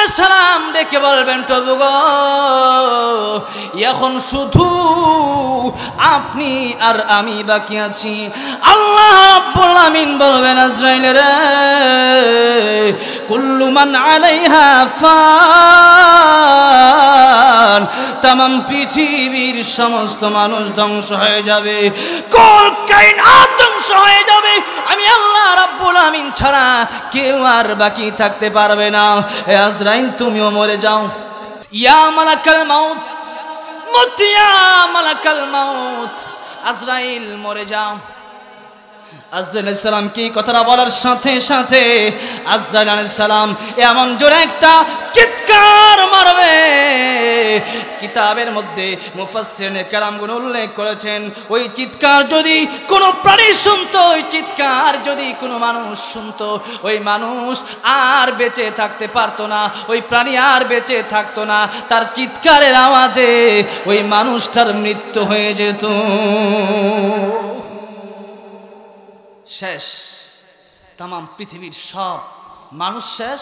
আলাইহিস সালাম ডেকে বলবেন প্রভু গো এখন শুধু আপনি আর আমি বাকি আছি। আল্লাহ রাব্বুল আমিন বলবেন আজরাইল রে কুল্লু মান আলাইহা ফান, তামাম পৃথিবীর সমস্ত মানুষ ধ্বংস হয়ে যাবে, কুল কায়নাত ধ্বংস হয়ে যাবে, আমি আল্লাহ রাব্বুল আমিন ছাড়া কেউ আর বাকি থাকতে পারবে না। হে আজরাইল তুমিও মরে যাও। ইয়া মালাকাল মাউত মুত, ইয়া মালাকাল মাউত, আজরাইল মরে যাও। আজরাইল আলাইহিস সালাম কি কথাটা বলার সাথে সাথে আজরাইল আলাইহিস সালাম এমন জোরে একটা চিৎকার মারবে, কিতাবের মধ্যে মুফাসসিরিনে কেরামগণ উল্লেখ করেছেন ওই চিৎকার যদি কোনো প্রাণী শুনতো, ওই চিৎকার যদি কোনো মানুষ শুনতো, ওই মানুষ আর বেঁচে থাকতে পারতো না, ওই প্রাণী আর বেঁচে থাকতো না, তার চিৎকারের আওয়াজে ওই মানুষটার মৃত্যু হয়ে যেত। শেষ, তামাম পৃথিবীর সব মানুষ শেষ,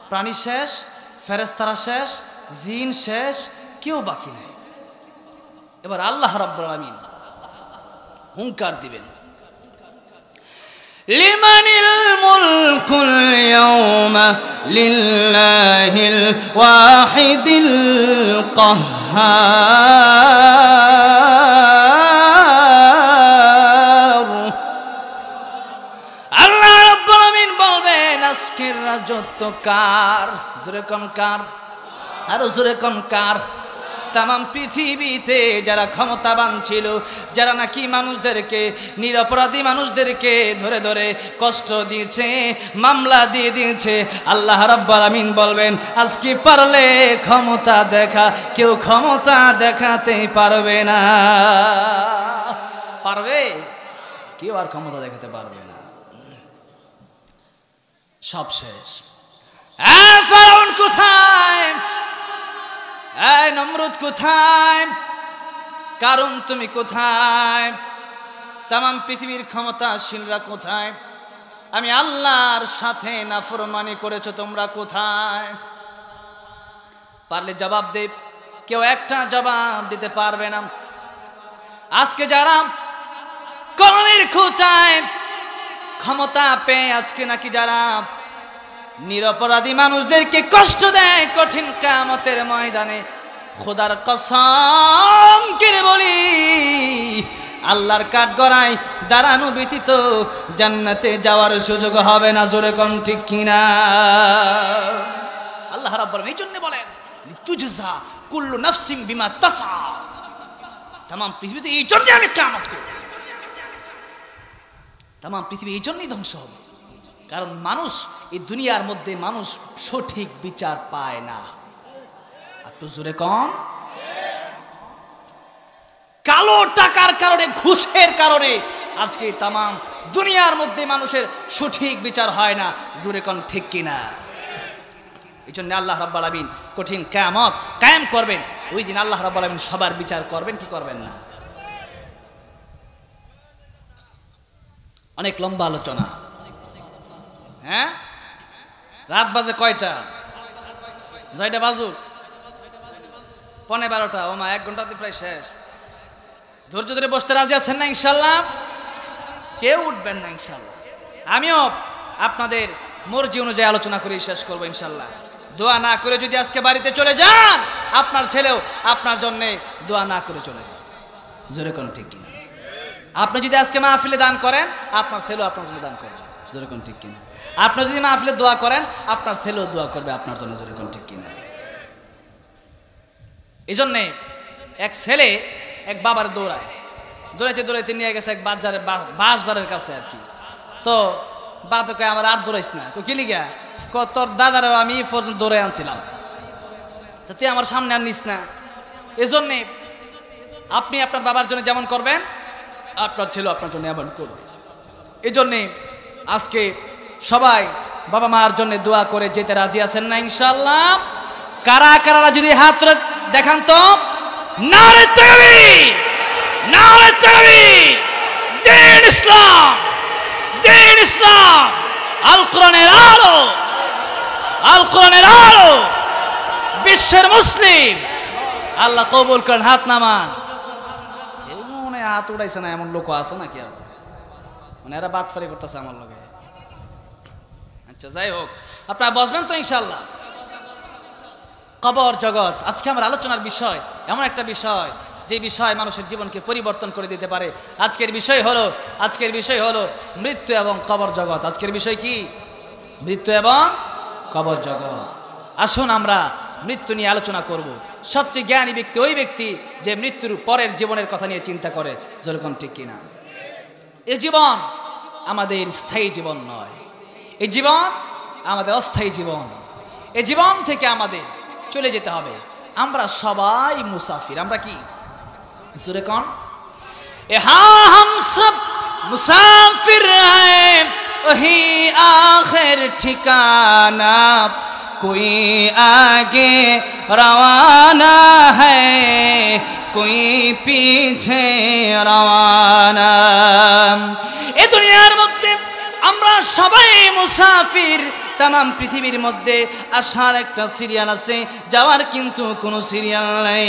প্রাণী শেষ, ফেরেশতারা শেষ, জিন শেষ, কেউ বাকি নেই। এবার আল্লাহ রাব্বুল আমিন হুঙ্কার দিবেন, লিমানিল মুলকুল ইয়াওমা লিল্লাহিল ওয়াহিদিল কাহ্হার। আল্লাহ রাব্বুল আমিন বলবেন আজকের রাজত্ব কার? জোরে কোন কার? আরো জোরে কোন কার? তামাম পৃথিবীতে যারা ক্ষমতাবান ছিল, যারা নাকি মানুষদেরকে, নিরপরাধী মানুষদেরকে ধরে ধরে কষ্ট দিয়েছে, মামলা দিয়ে দিয়েছে, আল্লাহ রাব্বুল আমিন বলবেন আজকে পারলে ক্ষমতা দেখা, কেউ ক্ষমতা দেখাতেই পারবে না। পারবে? কেউ আর ক্ষমতা দেখাতে পারবে না, সব শেষ। ফেরাউন কোথায়? এই নমরুদ কোথায়? কারণ তুমি কোথায়? তামাম পৃথিবীর ক্ষমতাশীলরা কোথায়? আমি আল্লাহর সাথে নাফরমানি করেছো তোমরা কোথায়? পারলে জবাব দে। কেউ একটা জবাব দিতে পারবে না। আজকে যারা কলমের খোঁচায় ক্ষমতা পেয়ে আজকে নাকি যারা নিরপরাধী মানুষদেরকে কষ্ট দেয়, কঠিন কিয়ামতের ময়দানে খোদার কসম করে বলি আল্লাহর কাঠগড়ায় দাঁড়ানো ব্যতীত জান্নাতে যাওয়ার সুযোগ হবে না। জোরে কোন ঠিক কিনা? আল্লাহ রাব্বুল আলামিন এই জন্য বলেন লিতুজজা কুল্লু নাফসিন বিমা তাসা। তামাম পৃথিবীতে এই জন্য আমি কিয়ামত করব, তামাম পৃথিবী এই জন্যই ধ্বংস হবে, কারণ মানুষ এই দুনিয়ার মধ্যে মানুষ সঠিক বিচার পায় না। আর তো জোরে কম, কালো টাকার কারণে, ঘুষের কারণে আজকে তামাম দুনিয়ার মধ্যে মানুষের সঠিক বিচার হয় না। জোরে কম ঠিক কিনা? এই জন্য আল্লাহ রাব্বুল আলামিন কঠিন কিয়ামত কায়েম করবেন। ওই দিন আল্লাহ রাব্বুল আলামিন সবার বিচার করবেন কি করবেন না? অনেক লম্বা আলোচনা। হ্যাঁ, রাত বাজে কয়টা? 9টা বাজুক, 11:15। ও মা, 1 ঘন্টাতে প্রায় শেষ। ধৈর্য ধরে বসতে রাজি আছেন না ইনশাল্লাহ? কেউ উঠবেন না ইনশাল্লাহ। আমিও আপনাদের মর্জি অনুযায়ী আলোচনা করে শেষ করবো ইনশাল্লাহ। দোয়া না করে যদি আজকে বাড়িতে চলে যান, আপনার ছেলেও আপনার জন্যে দোয়া না করে চলে যান। জোরে কোন ঠিক কিনা? আপনি যদি আজকে মাহফিলে দান করেন, আপনার ছেলেও আপনার জন্য দান করবে। জোরে কোন ঠিক কিনা? আপনি যদি মাহফিলে দোয়া করেন, আপনার ছেলেও দোয়া করবে আপনার জন্য। জোরে কোন ঠিক কিনা? এই জন্যে এক ছেলে এক বাবার দৌড়াইতে দৌড়াইতে নিয়ে গেছে এক বাসদারের কাছে আর কি। তো বাপে কয় আমার আর দৌড়াইস না। কি লিগা? তোর দাদারও আমি পর্যন্ত দৌড়াই আনছিলাম, তুই আমার সামনে আর নিস না। এজন্যে আপনি আপনার বাবার জন্য যেমন করবেন, আপনার ছেলে আপনার জন্য এমন করবে। এই জন্যে আজকে সবাই বাবা মার জন্য দোয়া করে যেতে রাজি আছেন না ইনশাআল্লাহ? কারা কারা যদি হাত তুলে দেখান তো। নারে তাকবীর, নারে তাকবীর। দ্বীন ইসলাম, দ্বীন ইসলাম, আল কোরআনের আলো, আল কোরআনের আলো, বিশ্বের মুসলিম। আল্লাহ কবুল করেন। হাত নামান। কেউ মনে হাত উঠাইছে না এমন লোক আছে নাকি? আর মানে এরা বাটফারি করতেছে আমার লগে। আচ্ছা যাই হোক, আপনারা বসবেন তো ইনশাল্লাহ। কবর জগৎ আজকে আমার আলোচনার বিষয়, এমন একটা বিষয় যে বিষয় মানুষের জীবনকে পরিবর্তন করে দিতে পারে। আজকের বিষয় হলো মৃত্যু এবং কবর জগৎ। আজকের বিষয় কি? মৃত্যু এবং কবর জগৎ। আসুন আমরা মৃত্যু নিয়ে আলোচনা করব। সবচেয়ে জ্ঞানী ব্যক্তি ওই ব্যক্তি যে মৃত্যুর পরের জীবনের কথা নিয়ে চিন্তা করে। যেরকম ঠিক কিনা? এই জীবন আমাদের স্থায়ী জীবন নয়, এই জীবন আমাদের অস্থায়ী জীবন। এই জীবন থেকে আমাদের চলে যেতে হবে। আমরা সবাই মুসাফির। আমরা কি? জোরে কোন? হ্যাঁ, হাম সব মুসাফির হ্যায়, ওহি আখির ঠিকানা, कोई आगे रवाना है, कोई पीछे रवाना। এই দুনিয়ার মধ্যে আমরা সবাই মুসাফির। তামাম পৃথিবীর মধ্যে আসার একটা সিরিয়াল আছে, যাওয়ার কিন্তু কোনো সিরিয়াল নাই।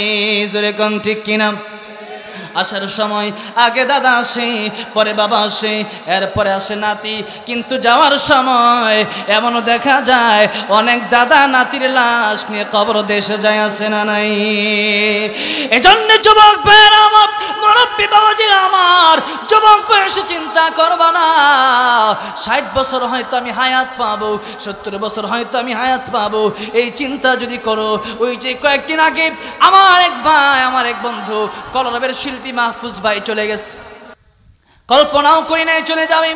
জোরে কোন ঠিক কিনা? আসার সময় আগে দাদা আসে, পরে বাবা আসে, এরপরে আসে নাতি। কিন্তু যাওয়ার সময় এমনও দেখা যায় অনেক দাদা নাতির লাশ নিয়ে কবর দেশে যায়। আছে না নাই? এজন্য যুবক ভাইরা আমার, মুরব্বী বাবাজি আমার, যুবক বয়সে চিন্তা করবা না 60 বছর হয়তো আমি হায়াত পাবো, 70 বছর হয়তো আমি হায়াত পাবো। এই চিন্তা যদি করো, ওই যে কয়েকদিন আগে আমার এক ভাই, আমার এক বন্ধু কলরবের শিল্পী মাহফুজ ভাই চলে গেছে। কল্পনাও করি নাই চলে যাবে।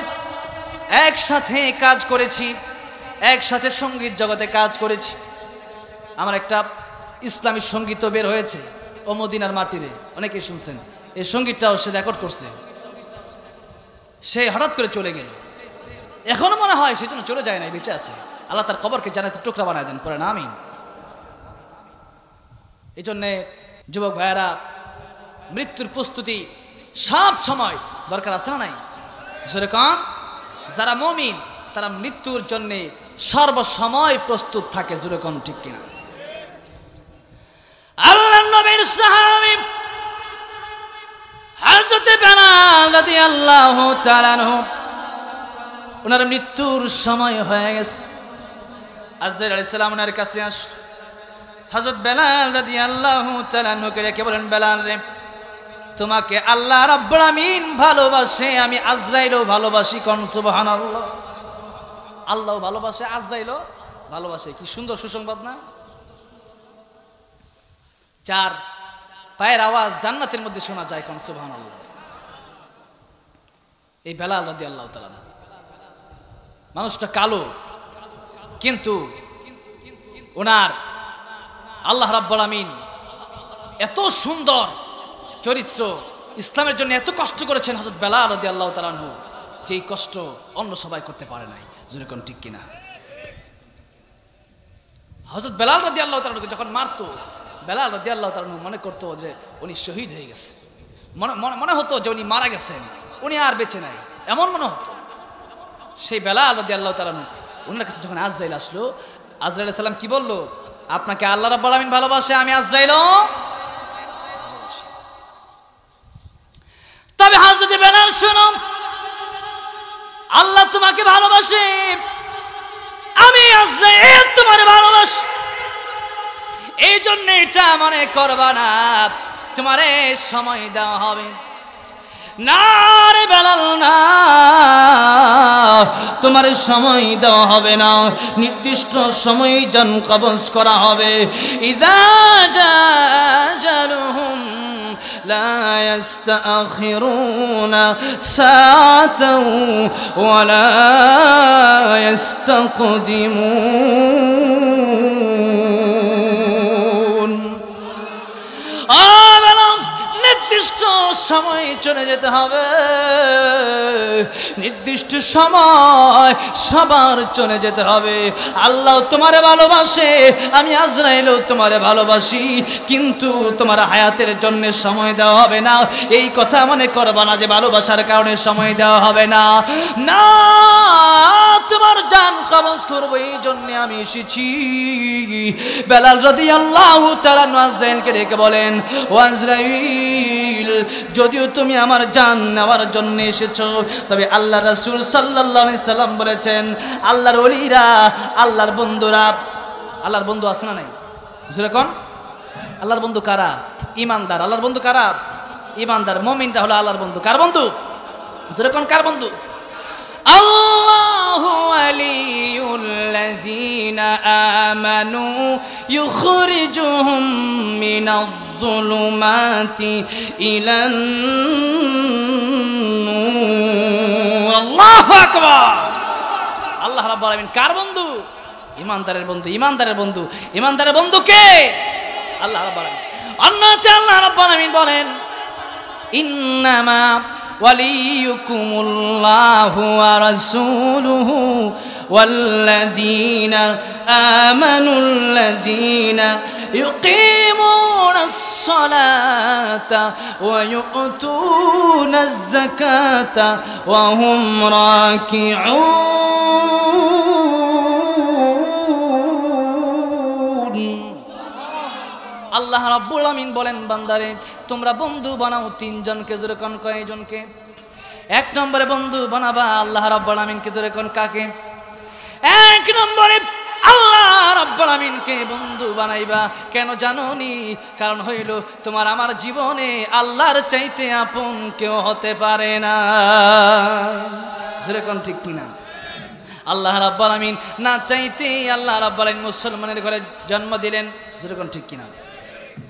একসাথে কাজ করেছি, একসাথে সঙ্গীত জগতে কাজ করেছি। আমার একটা ইসলামী সঙ্গীত বের হয়েছে, ও মদিনার মাটিরে, অনেকেই শুনছেন। এই সঙ্গীতটাও সে রেকর্ড করছে। সে হঠাৎ করে চলে গেল। এখনো মনে হয় সেজন্য চলে যায় নাই, বেঁচে আছে। আল্লাহ তার কবরকে জান্নাতের টুকরা বানায় দেন, পরে না আমিন। এই জন্যে যুবক ভাইয়েরা, মৃত্যুর প্রস্তুতি সব সময় দরকার আছে না নাই? যেরকম যারা মুমিন তারা মৃত্যুর জন্য সর্বসময় প্রস্তুত থাকে। যেরকম ঠিক কিনা? আল্লাহর নবীর সাহাবী হযরত বেলাল রাদিয়াল্লাহু তাআলা আনহু, ওনার মৃত্যুর সময় হয়ে গেছে। আজরাইল আলাইহিস সালাম ওনার কাছে আসলো। হযরত বেলাল রাদিয়াল্লাহু তাআলা আনহুকে রেখে বলেন, বেলাল রে, তোমাকে আল্লাহ রাব্বুল আমিন ভালোবাসে, আমি আজরাইলও ভালোবাসি। কোন সুবহানাল্লাহ। আল্লাহও ভালোবাসে, আজরাইলও ভালোবাসে। কি সুন্দর সুসংবাদ না? চার পায়ের আওয়াজ জান্নাতের মধ্যে শোনা যায়। কোন সুবহানাল্লাহ। এই বেলাল রাদিয়াল্লাহু তাআলা, মানুষটা কালো, কিন্তু ওনার আল্লাহ রাব্বুল আমিন এত সুন্দর চরিত্র, ইসলামের জন্য এত কষ্ট করেছেন হযরত বেলাল রাদিয়াল্লাহু তাআলা আনহু, যেই কষ্ট অন্য সবাই করতে পারে নাই। যেরকম ঠিক কিনা? হযরত বেলাল রাদিয়াল্লাহু তাআলা আনহুকে যখন মারতো, বেলাল রাদিয়াল্লাহু তাআলা আনহু মনে করতো যে উনি শহীদ হয়ে গেছে। মনে হতো যে উনি মারা গেছেন, উনি আর বেঁচে নাই, এমন মনে হতো। সেই বেলাল রাদিয়াল্লাহু তাআলা আনহু, ওনার কাছে যখন আজরাইল আসলো, আজরাইল আলাইহিস সালাম কি বলল? আপনাকে আল্লাহ রাব্বুল আমিন ভালোবাসে, আমি আজরাইলও ভালোবাসি। তবে হযরত বেলাল শুনো, আল্লাহ তোমাকে ভালোবাসে, আমি আজরাইল তোমার ভালোবাসি। এই জন্য এটা মনে করবা না তোমারে সময় দেওয়া হবে না। রে বেলাল, না, তোমার সময় দেওয়া হবে না। নির্দিষ্ট সময় জান কবজ করা হবে। ইযা জাজালুহুম লা ইস্তাখিরুনা সাআতাও ওয়া লা ইস্তাকদিমুন। নির্দিষ্ট সময় চলে যেতে হবে। নির্দিষ্ট সময় সবার চলে যেতে হবে। আল্লাহ তোমারে ভালোবাসে, আমি আজরাইলও তোমারে ভালোবাসি, কিন্তু তোমার হায়াতের জন্য সময় দেওয়া হবে না। এই কথা মনে করবা না যে ভালোবাসার কারণে সময় দেওয়া হবে না। না, তোমার জান কবজ করবো, এই জন্য আমি এসেছি। বেলাল রাদিয়াল্লাহু তাআলা আজরাইলকে ডেকে বলেন, ও আজরাইল, যদিও তুমি আমার জান নেওয়ার জন্য এসেছো, তবে আল্লাহ রাসূল সাল্লাল্লাহু আলাইহি সাল্লাম বলেছেন, আল্লাহর ওলিরা, আল্লাহর বন্ধুরা, আল্লাহর বন্ধু আছে না নাই? জোরে কোন? আল্লাহর বন্ধু কারা? ঈমানদার। আল্লাহর বন্ধু কারা? ঈমানদার। মুমিনটা হলো আল্লাহর বন্ধু। কার বন্ধু? জোরে কোন, কার বন্ধু? আল্লাহু ওয়ালিয়ুল্লাযীনা আমানু ইউখরিজুহুম মিনাজ-যুলুমাতি ইলান নূর। আল্লাহু আকবার। আল্লাহ রাব্বুল আলামিন কার বন্ধু? ঈমানদারের বন্ধু। ঈমানদারের বন্ধু, ঈমানদারের বন্ধু কে? আল্লাহ রাব্বুল আলামিন। অন্যতে আল্লাহ রাব্বুল আলামিন বলেন, ইন্নামা ওয়ালিয়ুকুমুল্লাহু ওয়া রাসূলুহু ওয়াল্লাযীনা আমানুল্লাযীনা ইউকিমুনাস সালাতা ওয়া ইউতুনাজ যাকাতা ওয়া হুম রাকিউন। আল্লাহ রাব্বুল আমিন বলেন, বান্দারে তোমরা বন্ধু বানাও তিনজনকে। জোরে কোন, কয়জনকে? এক নম্বরে বন্ধু বানাবা আল্লাহ রাব্বুল আমিনকে। জোরে কোন, কাকে? এক নম্বরে আল্লাহ রাব্বুল আমিনকে বন্ধু বানাইবা। কেন জানোনি? কারণ হইল তোমার আমার জীবনে আল্লাহর চাইতে আপন কেউ হতে পারে না। জোরে কোন, ঠিক কিনা? আল্লাহ রাব্বুল আমিন না চাইতে আল্লাহ রাব্বুল আমিন মুসলমানের ঘরে জন্ম দিলেন। জোরে কোন, ঠিক কিনা?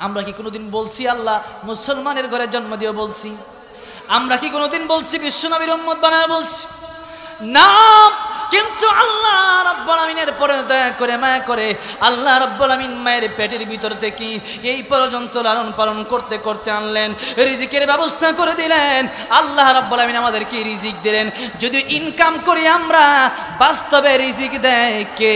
আমরা কি কোনোদিন বলছি আল্লাহ মুসলমানের ঘরে জন্ম দিও বলছি? আমরা কি কোনোদিন বলছি বিশ্বনবীর উম্মত বানায় বলছি? না। কিন্তু আল্লাহ রাব্বুল আমিনের পরে দয়া করে মায়া করে আল্লাহ রাব্বুল আমিন মায়ের পেটের ভিতর থেকে এই পর্যন্ত লালন পালন করতে করতে আনলেন, রিজিকের ব্যবস্থা করে দিলেন। আল্লাহ রাব্বুল আমিন আমাদেরকে রিজিক দিলেন। যদি ইনকাম করি আমরা, বাস্তবে রিজিক দেয় কে?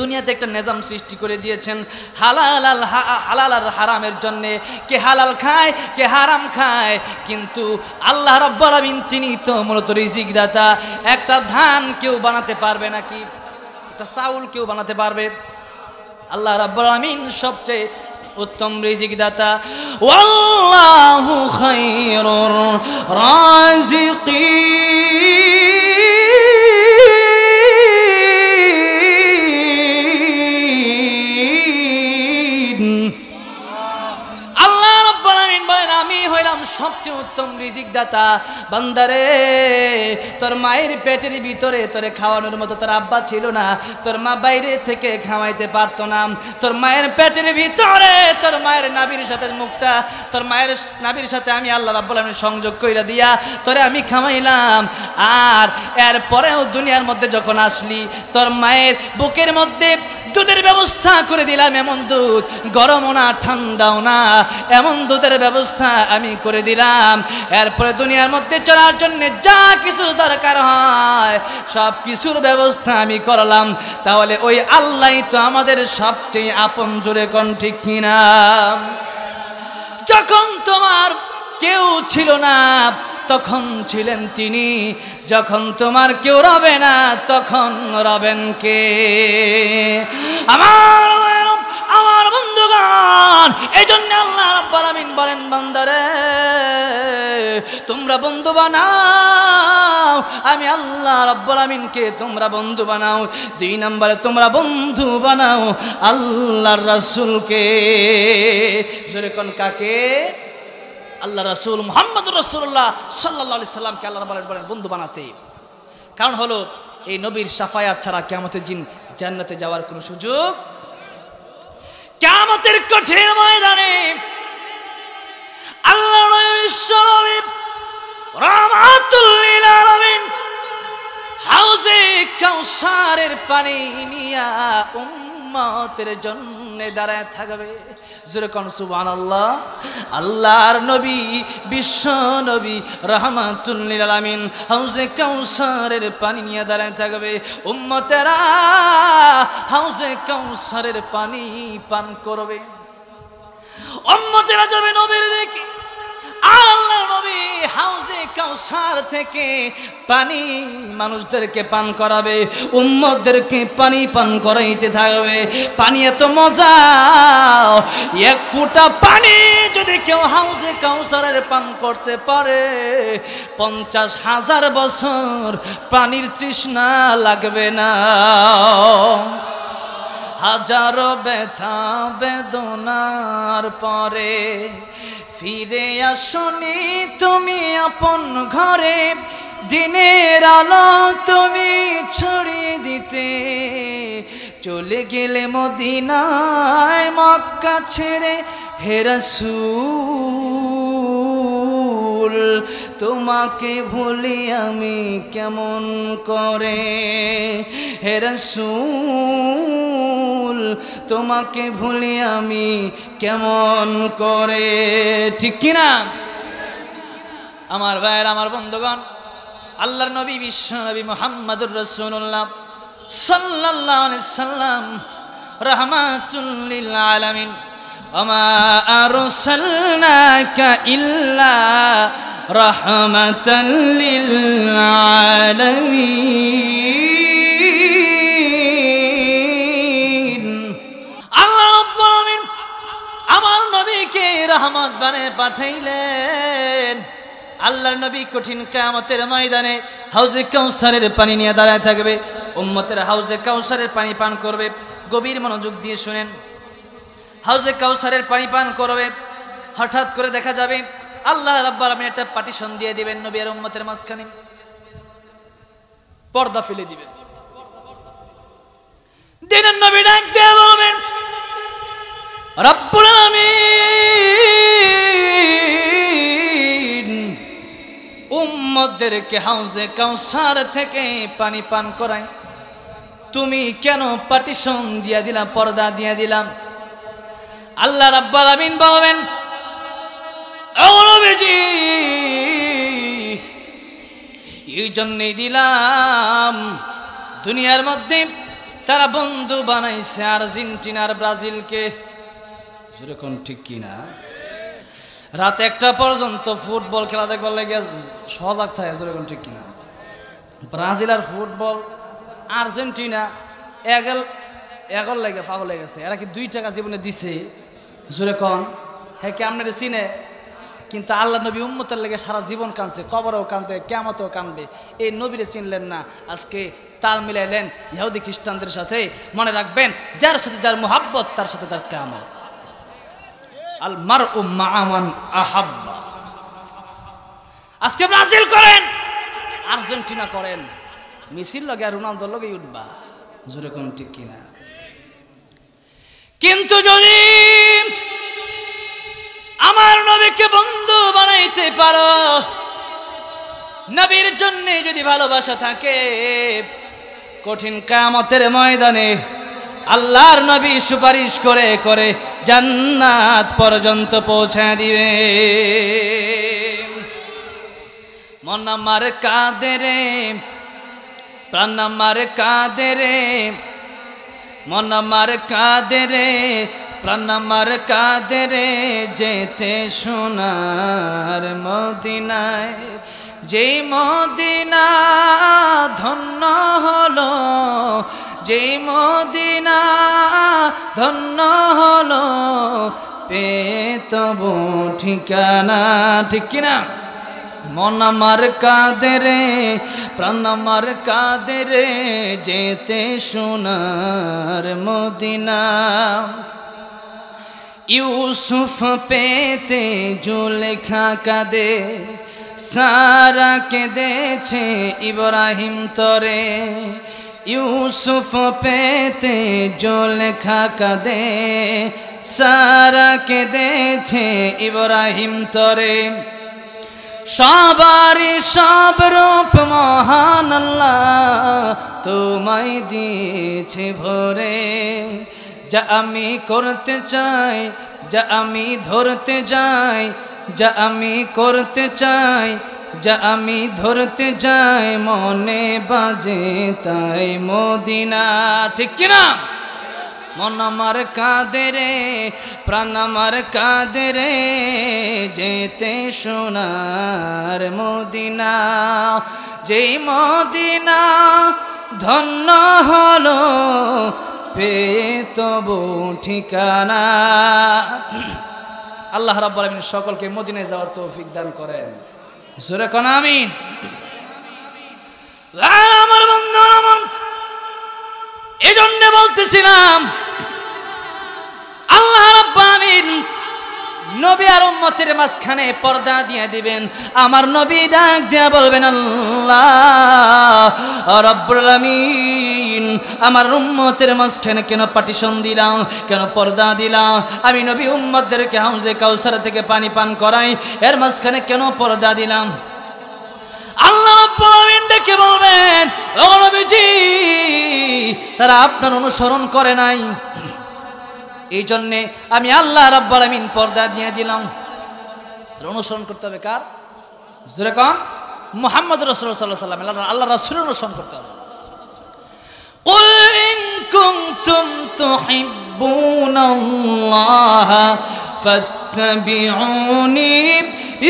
দুনিয়াতে একটা নিজাম সৃষ্টি করে দিয়েছেন হালাল আর হারামের জন্যে। কে হালাল খায়, কে হারাম খায়, কিন্তু আল্লাহ রাব্বুল আমিন তিনি তো মূলত রিজিক দাতা। একটা ধান কেউ বানাতে পারবে নাকি? একটা চাউল কেউ বানাতে পারবে? আল্লাহ রাব্বুল আমিন সবচেয়ে উত্তম রিজিক দাতা। ওয়াল্লাহু খায়রুর রাযিকিন। সবচেয়ে উত্তম রিজিক দাতা। বান্দারে, তোর মায়ের পেটের ভিতরে তোরে খাওয়ানোর মতো তোর আব্বা ছিল না, তোর মা বাইরে থেকে খাওয়াইতে পারতো না। তোর মায়ের পেটের ভিতরে তোর মায়ের নাভির সাথে মুখটা, তোর মায়ের নাভির সাথে আমি আল্লাহ রাব্বুল আমিন সংযোগ কইরা দিয়া তোরে আমি খাওয়াইলাম। আর এরপরেও দুনিয়ার মধ্যে যখন আসলি, তোর মায়ের বুকের মধ্যে দুধের ব্যবস্থা করে দিলাম। এমন দুধ, গরমও না ঠান্ডাও না, এমন দুধের ব্যবস্থা আমি করে দিলাম। এরপরে দুনিয়ার মধ্যে চলার জন্য যা কিছু দরকার হয় সব কিছুর ব্যবস্থা আমি করলাম। তাহলে ওই আল্লাহই তো আমাদের সবচেয়ে আপন। জোরে কোন, ঠিক কিনা? যখন তোমার কেউ ছিল না তখন ছিলেন তিনি, যখন তোমার কেউ রবে না তখন রবেন কে? আমার বন্ধুগণ, এই জন্য আল্লাহ রাব্বুল আমিন বলেন, বান্দারে তোমরা বন্ধু বানাও, আমি আল্লাহ রাব্বুল আমিনকে তোমরা বন্ধু বানাও। 2 নম্বরে তোমরা বন্ধু বানাও আল্লাহর রাসূলকে। জোরে কোন, কাকে? আল্লাহ রাসূল মুহাম্মদুর রাসূলুল্লাহ সাল্লাল্লাহু আলাইহি সাল্লামকে আল্লাহ বলেন বন্ধু বানাতে। কারণ হলো এই নবীর শাফায়াত ছাড়া কিয়ামতের দিন জান্নাতে যাওয়ার কোনো সুযোগ। কিয়ামতের কঠিন ময়দানে আল্লাহ নবী বিশ্বনবী রাহমাতুল লিল আলামিন হাউজে কাউসারের পানি নিয়া উম্মতের জন্য সামনে দাঁড়ায় থাকবে। জোরে কোন সুবহানাল্লাহ। আল্লাহর নবী বিশ্ব নবী রাহমাতুল লিল আলামিন হাউজে কাউসারের পানি নিয়ে দাঁড়ায় থাকবে। উম্মতেরা হাউজে কাউসারের পানি পান করবে। উম্মতেরা যাবে নবীর দিকে, আর আল্লাহর নবী হাউজে কাউসার থেকে পানি মানুষদেরকে পান করাবে, উম্মতদেরকে পানি পান করাইতে থাকবে। পানি এত মজা, এক ফোঁটা পানি যদি কেউ হাউজে কাউসারের পান করতে পারে 50,000 বছর পানির তৃষ্ণা লাগবে না। হাজারো ব্যথা বেদনার পরে ফিরে আসনি তুমি আপন ঘরে, দিনের আলো তুমি ছড়িয়ে দিতে চলে গেলে মদিনায় মক্কা ছেড়ে। হে রাসূল তোমাকে ভুলি আমি কেমন করে, হে রাসূল তোমাকে ভুলি আমি কেমন করে। ঠিক কিনা আমার ভাইয়ের, আমার বন্ধুগণ? আল্লাহর নবী বিশ্ব নবী মুহাম্মদুর রাসূলুল্লাহ সাল্লাল্লাহু আলাইহি সাল্লাম রাহমাতুল লিল আলামিন। ওমা আরসালনাকা ইল্লা রাহমাতাল লিল আলামিন। আল্লাহ রাব্বুল আলামিন আমার নবীকে রহমত বানিয়ে পাঠাইলেন। আল্লাহর নবী কঠিন কিয়ামতের ময়দানে হাউজে কাউসারের পানি নিয়ে দাঁড়ায় থাকবে। উম্মতের হাউজে কাউসারের পানি পান করবে। গভীর মনোযোগ দিয়ে শুনেন। হাউজে কাউসারের পানি পান করবে, হঠাৎ করে দেখা যাবে আল্লাহ রাব্বুল আলামিন একটা পার্টিশন দিয়ে দিবেন নবী আর উম্মতের মাঝখানে, পর্দা ফেলে দিবেন। দিনের নবী ডাক দিয়ে বলবেন, রাব্বুল আলামিন উম্মতদেরকে হাউজে কাউসার থেকে পানি পান করায়, তুমি কেন পার্টিশন দিয়া দিলাম, পর্দা দিয়া দিলাম? আল্লাহ রাব্বুল আলামিন বলবেন, ও নবীজি এই জন্যই দিলাম, দুনিয়ার মধ্যে তারা বন্ধু বানাইছে আর্জেন্টিনার ব্রাজিলকে। যেরকম ঠিক কিনা? রাত 1টা পর্যন্ত ফুটবল খেলা দেখবার লাগে সজাগ থাকে। যেরকম ঠিক কিনা? ব্রাজিল আর ফুটবল, আর্জেন্টিনা এগল লাগে পাগল হয়ে গেছে। এরা কি 2 টাকা জীবনে দিছে? জোরে কন। হ্যাঁ কি আপনারা চিনে? কিন্তু আল্লাহ নবী উম্মতের লেগে সারা জীবন কাঁদছে, কবরেও কাঁদবে, কিয়ামতেও কাঁদবে। এই নবীরে চিনলেন না, আজকে তাল মিলাইলেন ইহুদি খ্রিস্টানদের সাথে। মনে রাখবেন, যার সাথে যার মুহাব্বত তার সাথে তার কিয়ামত। আল মারউ মা'a মান আহাব্বা। আজকে ব্রাজিল করেন, আর্জেন্টিনা করেন, মেসির লগে আর রোনালদোর লগে উঠবা। জোরে কোন ঠিক কিনা? কিন্তু যদি আমার নবীকে বন্ধু বানাইতে পারো, নবীর জন্য যদি ভালোবাসা থাকে, কঠিন কিয়ামতের ময়দানে আল্লাহর নবী সুপারিশ করে করে জান্নাত পর্যন্ত পৌঁছে দিবে। মন আমার কাঁদে রে, প্রাণ আমার কাঁদে রে, মন আমার কাঁদে রে, প্রাণ আমার কাঁদে রে, যেতে সোনার মদিনায়। যেই মদিনা ধন্য হলো, যেই মদিনা ধন্য হলো, পেয়ে তবু ঠিকানা। ঠিক কিনা? মন আমার কাঁদে রে, প্রাণ আমার কাঁদে রে, যেতে সোনার মদিনা। ইউসুফ পেতে জুলেখা কাঁদে, সারা কেঁদেছে ইব্রাহিম তরে। ইউসুফ পেতে জুলেখা কাঁদে, সারা কেঁদেছে ইব্রাহিম তরে। সবারই সব রূপ মহান আল্লাহ তোমায় দিয়েছে ভরে, যা আমি করতে চাই, যা আমি ধরতে যাই, যা আমি করতে চাই, যা আমি ধরতে যাই, মনে বাজে তাই মদিনা। ঠিক কিনা? মন আমার কাঁদে রে, প্রাণ আমার কাঁদে রে, যেতে সোনার মদিনা। যেই মদিনা ধন্য হলো পেয়ে তবু ঠিকানা। আল্লাহ রাব্বুল আলামিন সকলকে মদিনায় যাওয়ার তৌফিক দান করেন। জোরে কোন আমিন। আমার বন্ধু আমার, এই জন্য বলতেছিলাম আল্লাহ রাব্বুল আলামিন নবী আর উম্মতের মাঝখানে পর্দা দিয়ে দিবেন। আমার নবী ডাক দিয়া বলবেন, আল্লাহ রাব্বুল আলামিন আমার উম্মতের মাঝখানে কেন পার্টিশন দিলাম, কেন পর্দা দিলাম? আমি নবী উম্মতদেরকে হাউজে কাউসার থেকে পানি পান করাই, এর মাঝখানে কেন পর্দা দিলাম? আল্লাহ রাব্বুল আলামিন ডেকে বলবেন, ও নবীজি, তারা আপনার অনুসরণ করে নাই, এই জন্যে আমি আল্লাহ রাব্বুল আলামিন পর্দা দিয়ে দিলাম। অনুসরণ করতে হবে কার? জোরে কোন? মুহাম্মদ রাসূলুল্লাহ সাল্লাল্লাহু আলাইহি ওয়াসাল্লাম, আল্লাহ রাসূলের অনুসরণ করতে হবে। কুল ইন কুনতুম তুহিব্বুনাল্লাহ ফাত্তাবিউনি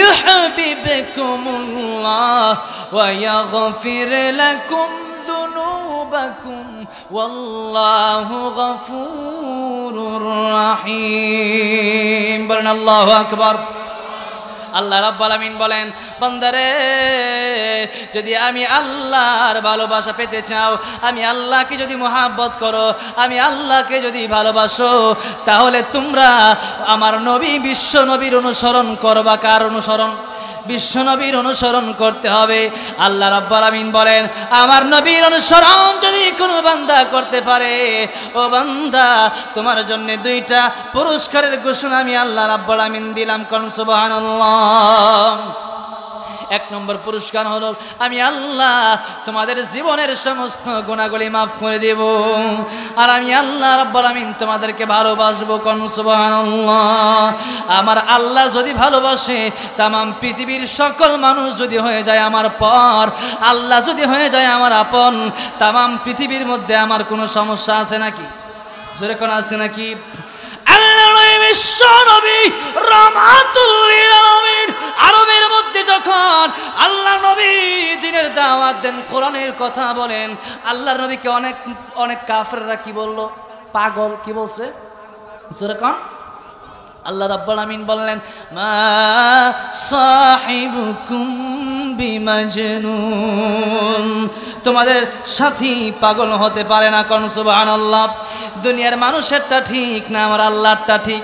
ইউহিব্বুকুমুল্লাহ ওয়া ইয়াগফির লাকুম যুনুবাকুম ওয়াল্লাহু গফুরুর রহিম। বলেন আল্লাহু আকবার। আল্লাহ রাব্বুল আলামিন বলেন, বান্দারে, যদি আমি আল্লাহর ভালোবাসা পেতে চাও, আমি আল্লাহকে যদি মহব্বত করো, আমি আল্লাহকে যদি ভালোবাসো, তাহলে তোমরা আমার নবী বিশ্ব নবীর অনুসরণ করবা। কার অনুসরণ? বিশ্ব নবীর অনুসরণ করতে হবে। আল্লাহ রাব্বুল আলামিন বলেন, আমার নবীর অনুসরণ যদি কোনো বান্দা করতে পারে, ও বান্দা, তোমার জন্য দুইটা পুরস্কারের ঘোষণা আমি আল্লাহ রাব্বুল আলামিন দিলাম। কোন সুবহানাল্লাহ। এক নম্বর পুরস্কার হলো, আমি আল্লাহ তোমাদের জীবনের সমস্ত গুনাহগুলি মাফ করে দেব, আর আমি আল্লাহ রাব্বুল আলামিন তোমাদেরকে ভালোবাসবো। কোন সুবহানাল্লাহ। আমার আল্লাহ যদি ভালোবাসে, তামাম পৃথিবীর সকল মানুষ যদি হয়ে যায় আমার পর, আল্লাহ যদি হয়ে যায় আমার আপন, তামাম পৃথিবীর মধ্যে আমার কোনো সমস্যা আছে নাকি? জোরে কোন আছে নাকি? বিশ্ব নবী রাহমাতুল লিল আলামিন, আরবের মধ্যে যখন আল্লাহ নবী দ্বীনের দাওয়াত দেন, কোরআনের কথা বলেন, আল্লাহর নবীকে অনেক অনেক কাফেররা কি বলল? পাগল। কি বলছে? জোরে কোন? আল্লাহ রাব্বুল আলামিন বললেন, মা সাহিবুকুম বিমাজনুন, তোমাদের সাথী পাগল হতে পারে না। কোন সুবহানাল্লাহ। দুনিয়ার মানুষেরটা ঠিক না, আমার আল্লাহরটা ঠিক।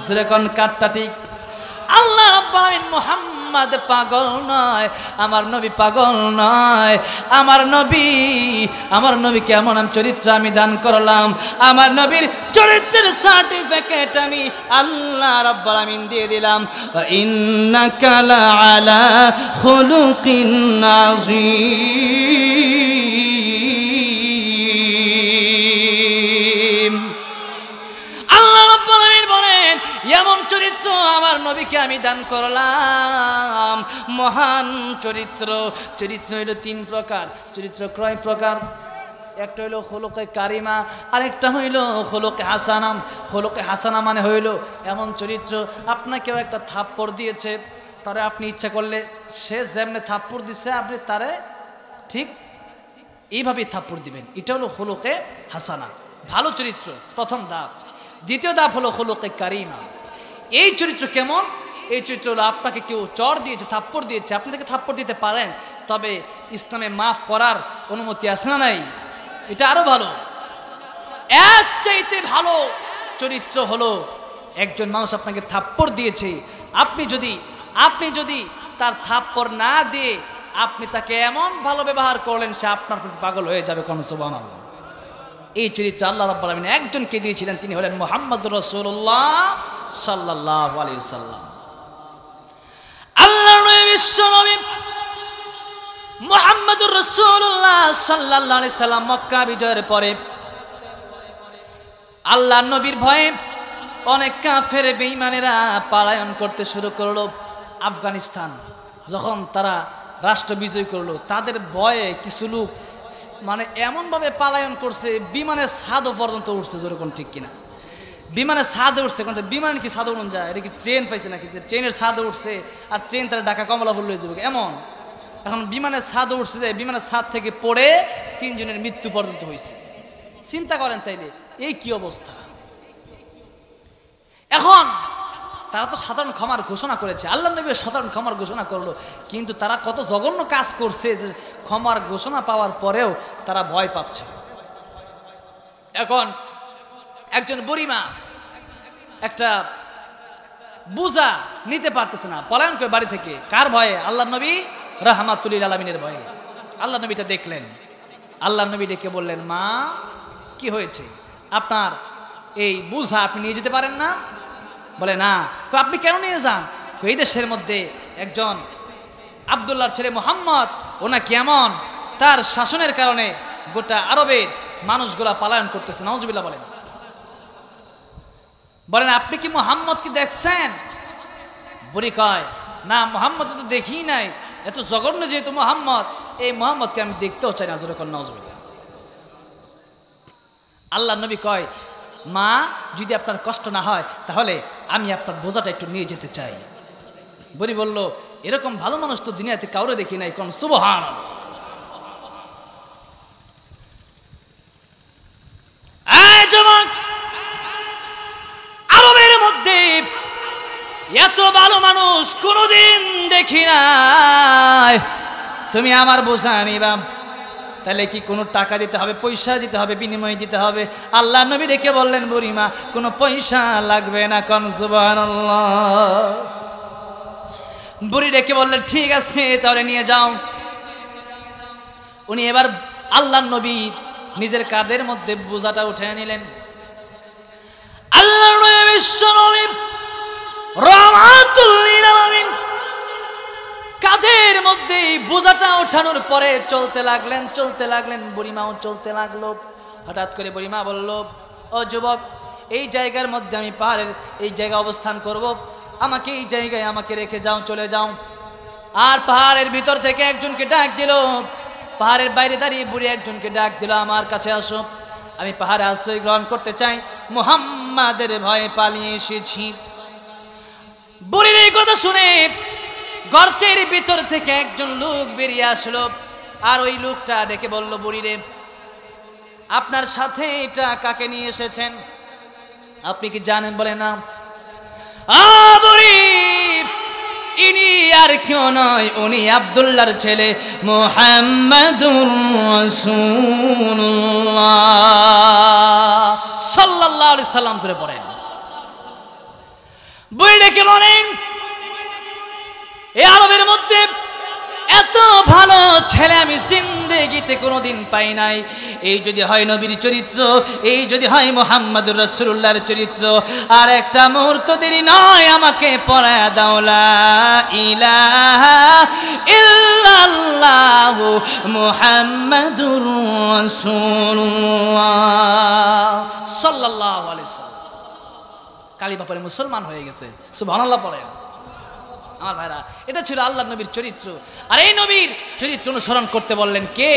জোরে কোন কারটা ঠিক? আল্লাহ রাব্বুল আলামিন মুহাম্মদ পাগল নয়, আমার নবী পাগল নয়। আমার নবীকে এমন চরিত্র আমি দান করলাম, আমার নবীর চরিত্রের সার্টিফিকেট আমি আল্লাহ রাব্বুল আলামিন দিয়ে দিলাম। ওয়া ইন্নাকা লাআলা খুলুকিন আযীম। আল্লাহ রাব্বুল আলামিন বলেন, এমন চরিত্র আমার নবীকে আমি দান করলাম, মহান চরিত্র। চরিত্র হইল তিন প্রকার, চরিত্র কয় প্রকার? একটা হইল খুলুকে কারিমা, আরেকটা হইল খুলুকে হাসানা। খুলুকে হাসানা মানে হইল এমন চরিত্র, আপনাকেও একটা থাপ্পড় দিয়েছে, তারে আপনি ইচ্ছা করলে সে যেমনে থাপ্পড় দিচ্ছে আপনি তারে ঠিক এইভাবেই থাপ্পড় দিবেন। এটা হলো খুলুকে হাসানা, ভালো চরিত্র, প্রথম ধাপ। দ্বিতীয় ধাপ হলো খুলুকে কারিমা। এই চরিত্র কেমন? এই চরিত্র হলো, আপনাকে কেউ চর দিয়েছে, থাপ্পড় দিয়েছে, আপনি তাকে থাপ্পড় দিতে পারেন, তবে ইসলামে মাফ করার অনুমতি আছে না নাই? এটা আরো ভালো। এর চাইতে ভালো চরিত্র হলো, একজন মানুষ আপনাকে থাপ্পড় দিয়েছে, আপনি যদি তার থাপ্পড় না দিয়ে আপনি তাকে এমন ভালো ব্যবহার করলেন, সে আপনার প্রতি পাগল হয়ে যাবে। কোন সুবহানাল্লাহ। এই চরিত্র আল্লাহ রাব্বুল আলামিন একজনকে দিয়েছিলেন, তিনি হলেন মুহাম্মদুর রাসূলুল্লাহ সাল্লাল্লাহু আলাইহি ওয়াসাল্লাম। আল্লাহর নবী বিশ্ব নবী মুহাম্মদুর রাসূলুল্লাহ সাল্লাল্লাহু আলাইহি ওয়াসাল্লাম মক্কা বিজয়ের পরে আল্লাহ নবীর ভয়ে অনেক কাফের বেঈমানেরা পলায়ন করতে শুরু করলো। আফগানিস্তান যখন তারা রাষ্ট্র বিজয় করলো, তাদের ভয়ে কিছু লোক মানে এমনভাবে পলায়ন করছে, বিমানের ছাদও পর্যন্ত উঠছে। যেরকম ঠিক কিনা? বিমানের ছাদে উঠছে। কোন বিমান কি ছাদে উঠুন যায়? এটা কি ট্রেন পাইছে নাকি যে ট্রেনের ছাদে উঠছে আর ট্রেন তারা ঢাকা কমলাপুর লয়ে যাবে এমন? এখন বিমানের ছাদে উঠছে, যে বিমানের ছাদ থেকে পড়ে 3 জনের মৃত্যু পর্যন্ত হয়েছে। চিন্তা করেন তাইলে এই কি অবস্থা। এখন তারা তো সাধারণ ক্ষমার ঘোষণা করেছে, আল্লাহ নবী সাধারণ ক্ষমার ঘোষণা করলো, কিন্তু তারা কত জঘন্য কাজ করছে যে ক্ষমার ঘোষণা পাওয়ার পরেও তারা ভয় পাচ্ছে। এখন একজন বুড়িমা একটা বুঝা নিতে পারতেছে না, পলায়ন করে বাড়ি থেকে। কার ভয়ে? আল্লাহ নবী রাহমাতুল লিল আলামিনের ভয়ে। আল্লাহ নবীটা দেখলেন, আল্লাহ নবী ডেকে বললেন, মা কি হয়েছে? আপনার এই বুঝা আপনি নিয়ে যেতে পারেন না? বলে না। আপনি কেন নিয়ে যান? এই দেশের মধ্যে একজন আব্দুল্লাহর ছেলে মোহাম্মদ, ওনা কেমন তার শাসনের কারণে গোটা আরবের মানুষগুলা পলায়ন করতেছে। নাউজুবিল্লাহ বলেন। বলেন আপনি কি মোহাম্মদ কি দেখছেন? বুড়ি কয় না, মোহাম্মদ তো দেখি নাই, এত জঘন্য যেহেতু মোহাম্মদ, এই মোহাম্মদকে আমি দেখতেও চাই না। জোরে কর নাউজুবিল্লাহ। আল্লাহ নবী কয়, মা যদি আপনার কষ্ট না হয় তাহলে আমি আপনার বোঝাটা একটু নিয়ে যেতে চাই। বুড়ি বলল, এরকম ভালো মানুষ তো দুনিয়াতে কাউরে দেখি নাই। কোন সুবহানাল্লাহ। আরবের মধ্যে এত ভালো মানুষ কোনোদিন দেখি নাই। তুমি আমার বোঝা নিবা, তাহলে কি কোনো টাকা দিতে হবে, পয়সা দিতে হবে, বিনিময় দিতে হবে? আল্লাহ নবী ডেকে বললেন, বুড়িমা কোনো পয়সা লাগবে না। কোন সুবহানাল্লাহ। বুড়ি ডেকে বললেন, ঠিক আছে তাহলে নিয়ে যাও। উনি এবার আল্লাহ নবী নিজের কাঁধের মধ্যে বোঝাটা উঠে নিলেন। আল্লাহ নবী বিশ্ব নবী রাহমাতুল লিল আলামিন কাঁধের মধ্যে বোঝাটা ওঠানোর পরে চলতে লাগলেন। বুড়িমাও চলতে লাগলো। হঠাৎ করে বুড়িমা বলল, ও যুবক, এই জায়গার মধ্যে আমি পাহাড়ের এই জায়গায় অবস্থান করব, আমাকে এই জায়গায় আমাকে রেখে যাও, চলে যাও। আর পাহাড়ের ভিতর থেকে একজনকে ডাক দিল, পাহাড়ের বাইরে দাঁড়িয়ে বুড়ি একজনকে ডাক দিল, আমার কাছে আসো, আমি পাহাড়ে আশ্রয় গ্রহণ করতে চাই, মুহাম্মাদের ভয়ে পালিয়ে এসেছি। বুড়ির এই কথা শুনে গর্তের ভিতর থেকে একজন লোক বেরিয়ে আসলো। আর ওই লোকটা ডেকে বলল, বুড়ি রে, আপনার সাথে এটা কাকে নিয়ে এসেছেন আপনি কি জানেন? বলে না। বুড়ি, ইনি আর কেউ নয়, উনি আব্দুল্লাহর ছেলে মুহাম্মাদুর রাসূলুল্লাহ সাল্লাল্লাহু আলাইহি সাল্লাম ধরে পড়েন। বুড়ি ডেকে বলেন, এই আরবের মধ্যে এত ভালো ছেলে আমি জিন্দেগিতে কোনোদিন পাই নাই। এই যদি হয় নবীর চরিত্র, এই যদি হয় মুহাম্মাদুর রাসূলুল্লাহর চরিত্র, আর একটা মুহূর্ত দেরি নয়, আমাকে পড়ায়া দাও লা ইলাহা ইল্লাল্লাহু মুহাম্মাদুর রাসূলুল্লাহ সাল্লাল্লাহু আলাইহি সাল্লাম। কালিমা পড়ে মুসলমান হয়ে গেছে। সুবহানাল্লাহ পড়েন। আমার ভাইরা, এটা ছিল আল্লাহ নবীর চরিত্র। আর এই নবীর চরিত্র অনুসরণ করতে বললেন কে?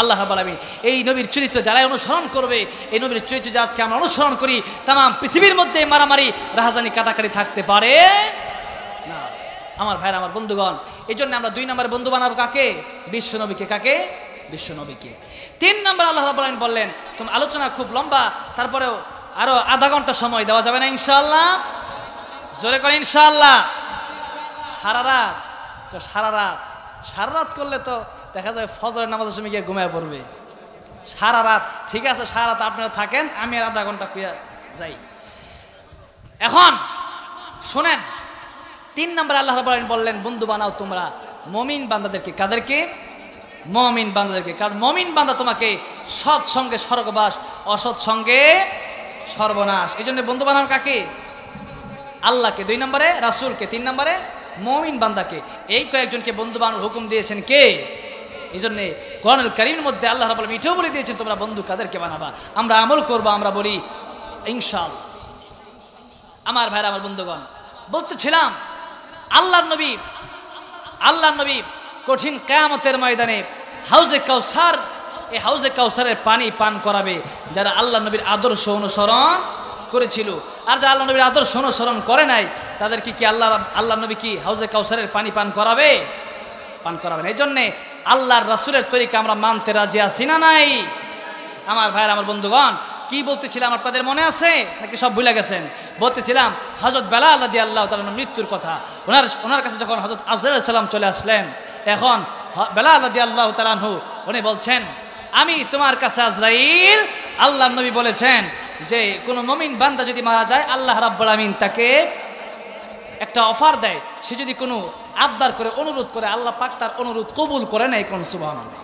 আল্লাহ রাব্বুল আলামিন। এই নবীর চরিত্র যারা অনুসরণ করবে, এই নবীর চরিত্র যা আজকে আমরা অনুসরণ করি, তাম পৃথিবীর মধ্যে মারামারি রাহাজানি কাটাকাটি থাকতে পারে না। আমার ভাইরা, আমার বন্ধুগণ, এই জন্য আমরা 2 নম্বরে বন্ধু বানাবো কাকে? বিশ্ব নবীকে। কাকে? বিশ্ব নবীকে। 3 নম্বর আল্লাহ রাব্বুল আলামিন বললেন, তুমি আলোচনা খুব লম্বা, তারপরেও আরো আধা ঘন্টা সময় দেওয়া যাবে না ইনশাআল্লাহ? জোরে করে ইনশাআল্লাহ। সারা রাত করলে তো দেখা যায় ফজরের নামাজের সময় গিয়ে ঘুমায় পড়বে। সারা রাত, ঠিক আছে, সারা রাত আপনারা থাকেন, আমি আর আধা ঘন্টা কুয়া যাই। এখন শোনেন, 3 নম্বর আল্লাহ রাব্বুল আলামিন বললেন, বন্ধু বানাও তোমরা মুমিন বান্দাদেরকে। কাদেরকে? মুমিন বান্দাদেরকে। কারণ মুমিন বান্দা তোমাকে সৎ সঙ্গে স্বর্গবাস, অসৎ সঙ্গে সর্বনাশ। এই জন্য বন্ধু বানাও কাকে? আল্লাহকে 2 নম্বরে, রাসূলকে 3 নম্বরে মুমিন বান্দাকে। এই কয়েকজনকে বন্ধু বানানোর হুকুম দিয়েছেন কে? এই জন্য কোরআনুল কারীমের মধ্যে আল্লাহ রাব্বুল আলামিন এটাও বলে দিয়েছেন, তোমরা বন্ধু কাদেরকে বানাবা। আমরা আমল করবো, আমরা বলি ইনশাআল্লাহ। আমার ভাইরা, আমার বন্ধুগণ, বলতেছিলাম আল্লাহর নবী কঠিন কিয়ামতের ময়দানে হাউজে কাউসার, এই হাউজে কাউসারের পানি পান করাবে যারা আল্লাহ নবীর আদর্শ অনুসরণ করেছিল। আর যারা আল্লাহ নবীর আদর্শ অনুসরণ করে নাই তাদেরকে কি আল্লাহ নবী কি হাউজে কাউসারের পানি পান করাবে? পান করাবেন। এই জন্যে আল্লাহর রাসূলের তরিকা আমরা মানতে রাজি আছি না নাই? আমার ভাইয়ের, আমার বন্ধুগণ, কি বলতেছিলাম আপনাদের মনে আছে নাকি সব ভুলে গেছেন? বলতেছিলাম হযরত বেলাল রাদিয়াল্লাহু তাআলা মৃত্যুর কথা। ওনার কাছে যখন হযরত আজরাইল আলাইহিস সালাম চলে আসলেন, এখন বেলাল রাদিয়াল্লাহু তাআলা উনি বলছেন, আমি তোমার কাছে আজরাইল, আল্লাহর নবী বলেছেন যে কোনো মুমিন বান্দা যদি মারা যায় আল্লাহ রাব্বুল আমিন তাকে একটা অফার দেয়, সে যদি কোনো আবদার করে, অনুরোধ করে, আল্লাহ পাক তার অনুরোধ কবুল করে নেয়। কোন সুবহানাল্লাহ।